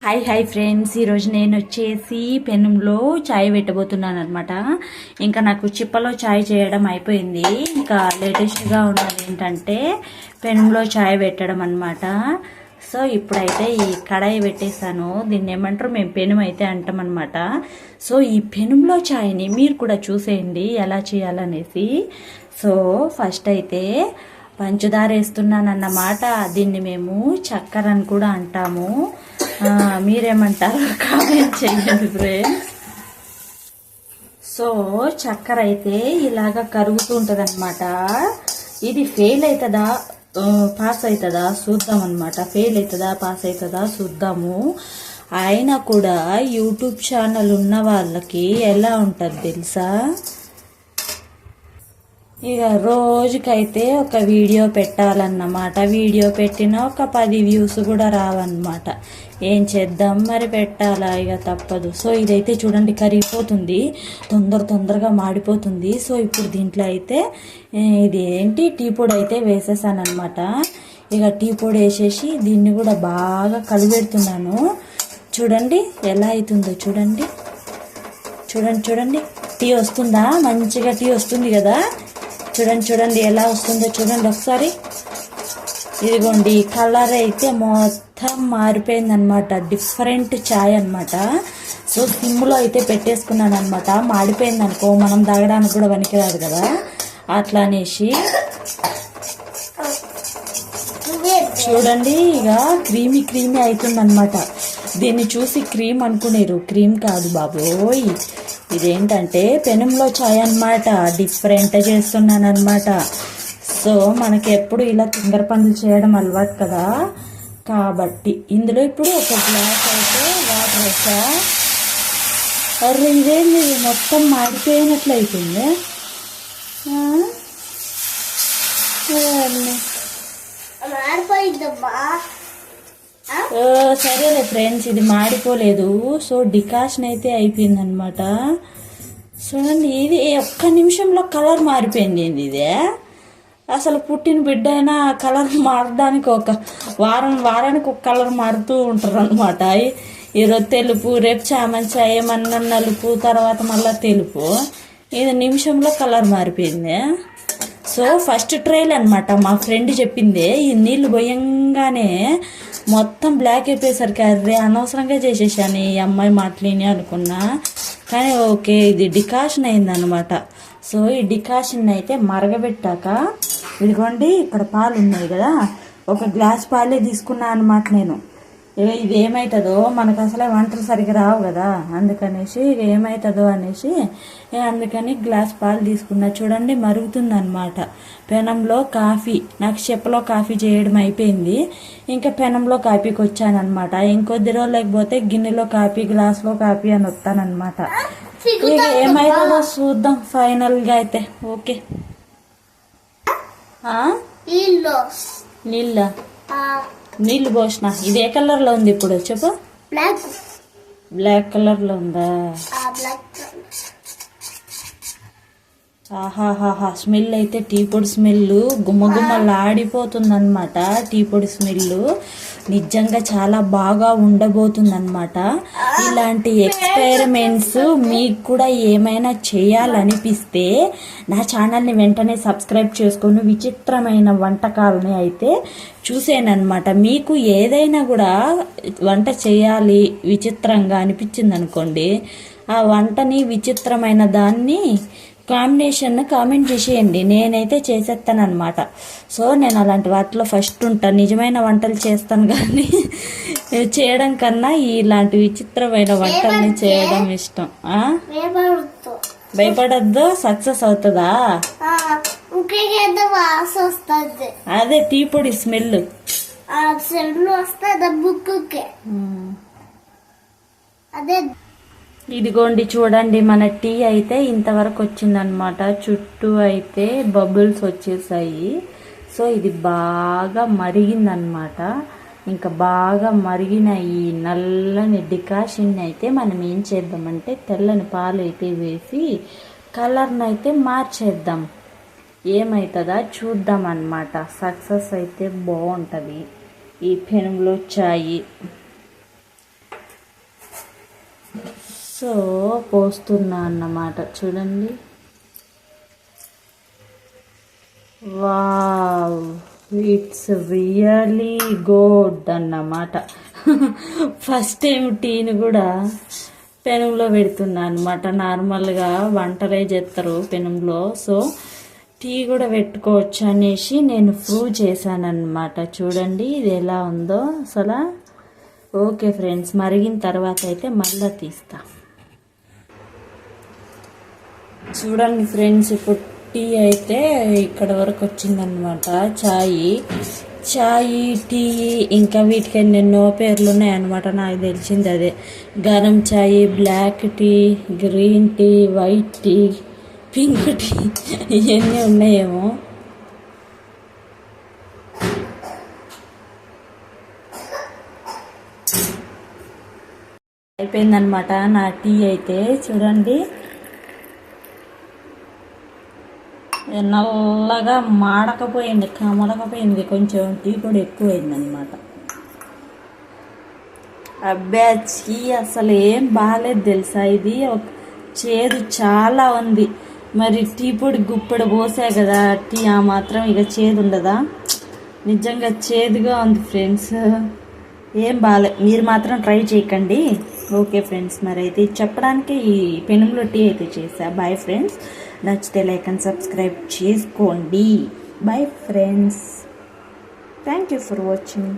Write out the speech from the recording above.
Hi friends, ఈరోజు నేను వచ్చేసి పెనంలో చాయ్ పెట్టబోతున్నాను అనమాట. ఇంకా నాకు చిప్పలో చాయ్ చేయడం అయిపోయింది. ఇంకా లేటెస్ట్గా ఉన్నది ఏంటంటే పెనంలో చాయ్ పెట్టడం అనమాట. సో ఇప్పుడైతే ఈ కడాయి పెట్టేసాను. దీన్ని ఏమంటారు, మేము పెనం అయితే అంటాం అనమాట. సో ఈ పెనంలో చాయ్ని మీరు కూడా చూసేయండి ఎలా చేయాలనేసి. సో ఫస్ట్ అయితే పంచదార వేస్తున్నాను అన్నమాట. దీన్ని మేము చక్కెర అని కూడా అంటాము. మీరేమంటారు కామెంట్ చేయండి ఫ్రెండ్స్. సో చక్కెర అయితే ఇలాగా కరుగుతూ ఉంటుంది అనమాట. ఇది ఫెయిల్ అవుతుందా పాస్ అవుతుందా చూద్దాం అనమాట. ఫెయిల్ అవుతుందా పాస్ అవుతుందా చూద్దాము. అయినా కూడా యూట్యూబ్ ఛానల్ ఉన్న వాళ్ళకి ఎలా ఉంటుంది తెలుసా, ఇక రోజుకైతే ఒక వీడియో పెట్టాలన్నమాట. వీడియో పెట్టినా ఒక 10 వ్యూస్ కూడా రావన్నమాట. ఏం చేద్దాం మరి, పెట్టాలా, ఇక తప్పదు. సో ఇదైతే చూడండి కరిగిపోతుంది, తొందరగా మాడిపోతుంది. సో ఇప్పుడు దీంట్లో అయితే ఇది ఏంటి టీ పొడి అయితే వేసేసాను అనమాట. ఇక టీ పొడి వేసేసి దీన్ని కూడా బాగా కలిపెడుతున్నాను. చూడండి ఎలా అవుతుందో, చూడండి టీ వస్తుందా, మంచిగా టీ వస్తుంది కదా. చూడండి ఎలా వస్తుందో చూడండి ఒకసారి. ఇదిగోండి కలర్ అయితే మొత్తం మారిపోయింది అనమాట. డిఫరెంట్ చాయ్ అనమాట. సో సిమ్లో అయితే పెట్టేసుకున్నాను అనమాట. మాడిపోయింది అనుకో మనం తాగడానికి కూడా పనికిరాదు కదా, అట్లా అనేసి. చూడండి ఇక క్రీమీ అవుతుంది అనమాట. దీన్ని చూసి క్రీమ్ అనుకునేరు, క్రీమ్ కాదు బాబోయ్. ఇదేంటంటే పెనంలో చాయ్ అనమాట. డిఫరెంట్ చేస్తున్నాను అనమాట. సో మనకి ఎప్పుడు ఇలా తింగర పనులు చేయడం అలవాటు కదా, కాబట్టి ఇందులో ఇప్పుడు ఒక గ్లాస్ అయితే వాటర్ వేసా. అరే ఇదేంది మొత్తం మాడిపోయినట్లు అయిపోయింది. సరేలే ఫ్రెండ్స్, ఇది మాడిపోలేదు. సో డికాషన్ అయితే అయిపోయింది అనమాట. చూడండి ఇది ఒక్క నిమిషంలో కలర్ మారిపోయింది. ఏంది ఇదే, అసలు పుట్టిన బిడ్డ అయినా కలర్ మారడానికి ఒక వారానికి ఒక కలర్ మారుతూ ఉంటారు అనమాట. ఈరోజు తెలుపు, రేపు చామంతి, ఏమన్నా నలుపు, తర్వాత మళ్ళీ తెలుపు. ఇది నిమిషంలో కలర్ మారిపోయింది. సో ఫస్ట్ ట్రైల్ అనమాట. మా ఫ్రెండ్ చెప్పింది ఈ నీళ్లు పోయంగానే మొత్తం బ్లాక్ అయిపోయేసరికి అదే అనవసరంగా చేసేసాను ఈ అమ్మాయి మాటలేని అనుకున్నా. కానీ ఓకే, ఇది డికాషన్ అయిందనమాట. సో ఈ డికాషన్ అయితే మరగబెట్టాక ఇదిగోండి ఇక్కడ పాలు ఉన్నాయి కదా, ఒక గ్లాస్ పాలే తీసుకున్నా అనమాట నేను. ఇక ఇది ఏమవుతుందో, మనకు అసలే వంటలు సరిగ్గా రావు కదా, అందుకనేసి ఇక ఏమవుతుందో అనేసి అందుకని గ్లాస్ పాలు తీసుకున్నా. చూడండి మరుగుతుంది అనమాట. పెనంలో కాఫీ, నాకు చెప్పలో కాఫీ చేయడం అయిపోయింది. ఇంకా పెనంలో కాఫీకి వచ్చానమాట. ఇంకొద్ది రోజులు లేకపోతే గిన్నెలో కాఫీ, గ్లాస్లో కాఫీ అని వస్తానమాట. ఇక ఏమవుతుందో చూద్దాం ఫైనల్గా అయితే. ఓకే, నీళ్ళు పోసిన. ఇది ఏ కలర్ లో ఉంది ఇప్పుడు చెప్పు? బ్లాక్ కలర్ లో ఉందా? ఆహాహాహా, స్మెల్ అయితే టీ పొడి స్మెల్ గుమ్మలాడిపోతుంది అనమాట. టీ పొడి స్మెల్ నిజంగా చాలా బాగా ఉండబోతుంది అనమాట. ఇలాంటి ఎక్స్పెరిమెంట్స్ మీకు కూడా ఏమైనా చేయాలనిపిస్తే నా ఛానల్ని వెంటనే సబ్స్క్రైబ్ చేసుకొని విచిత్రమైన వంటకాలని అయితే చూసానమాట. మీకు ఏదైనా కూడా వంట చేయాలి విచిత్రంగా అనిపించింది అనుకోండి, ఆ వంటని విచిత్రమైన దాన్ని కాంబినేషన్ కామెంట్ చేసేయండి, నేనైతే చేసేస్తాను అనమాట. సో నేను అలాంటి వాటిలో ఫస్ట్ ఉంటాను. నిజమైన వంటలు చేస్తాను కానీ చేయడం కన్నా ఇలాంటి విచిత్రమైన వంటల్ని చేయడం ఇష్టం. భయపడద్దు, సక్సెస్ అవుతుందా? అదే టీ పొడి స్మెల్ అదే. ఇదిగోండి చూడండి, మన టీ అయితే ఇంతవరకు వచ్చిందనమాట. చుట్టూ అయితే బబుల్స్ వచ్చేసాయి. సో ఇది బాగా మరిగిందనమాట. ఇంకా బాగా మరిగిన ఈ నల్లని డికాషన్ అయితే మనం ఏం చేద్దామంటే తెల్లని పాలు అయితే వేసి కలర్ని అయితే మార్చేద్దాం. ఏమవుతుందా చూద్దాం అన్నమాట. సక్సెస్ అయితే బాగుంటుంది ఈ పెనంలో చాయ్. సో పోస్తున్నా అన్నమాట. చూడండి, వావ్, ఇట్స్ రియలీ గుడ్ అన్నమాట. ఫస్ట్ టైం టీని కూడా పెనంలో పెడుతున్నా అనమాట. నార్మల్గా వంటలే చేస్తారు పెనంలో, సో టీ కూడా పెట్టుకోవచ్చు అనేసి నేను ప్రూవ్ చేశానన్నమాట. చూడండి ఇది ఎలా ఉందో అసలు. ఓకే ఫ్రెండ్స్, మరిగిన తర్వాత అయితే మళ్ళీ తీస్తా. చూడండి ఫ్రెండ్స్, ఇప్పుడు టీ అయితే ఇక్కడ వరకు వచ్చిందనమాట. చాయ్, టీ, ఇంకా వీటికి ఎన్నెన్నో పేర్లు ఉన్నాయన్నమాట. నాకు తెలిసింది అదే. గరం చాయ్, black tea, green tea, white tea, pink tea, ఇవన్నీ ఉన్నాయేమో. అయిపోయిందనమాట నా టీ అయితే. చూడండి, నల్లగా మాడకపోయింది, కమలకపోయింది, కొంచెం టీ కూడా ఎక్కువైంది అనమాట. అబ్బాచి అసలు ఏం బాగాలేదు తెలుసా. ఇది ఒక చేదు చాలా ఉంది. మరి టీ పొడి గుప్పెడు పోసా కదా టీ, ఆ మాత్రం ఇక చేదు ఉండదా? నిజంగా చేదుగా ఉంది ఫ్రెండ్స్, ఏం బాగాలే. మీరు మాత్రం ట్రై చేయకండి. ఓకే ఫ్రెండ్స్, మరి అయితే చెప్పడానికి ఈ పెనంలో టీ అయితే చేసా. బాయ్ ఫ్రెండ్స్, నచ్చితే లైక్ అండ్ సబ్స్క్రైబ్ చేసుకోండి. Bye friends, thank you for watching.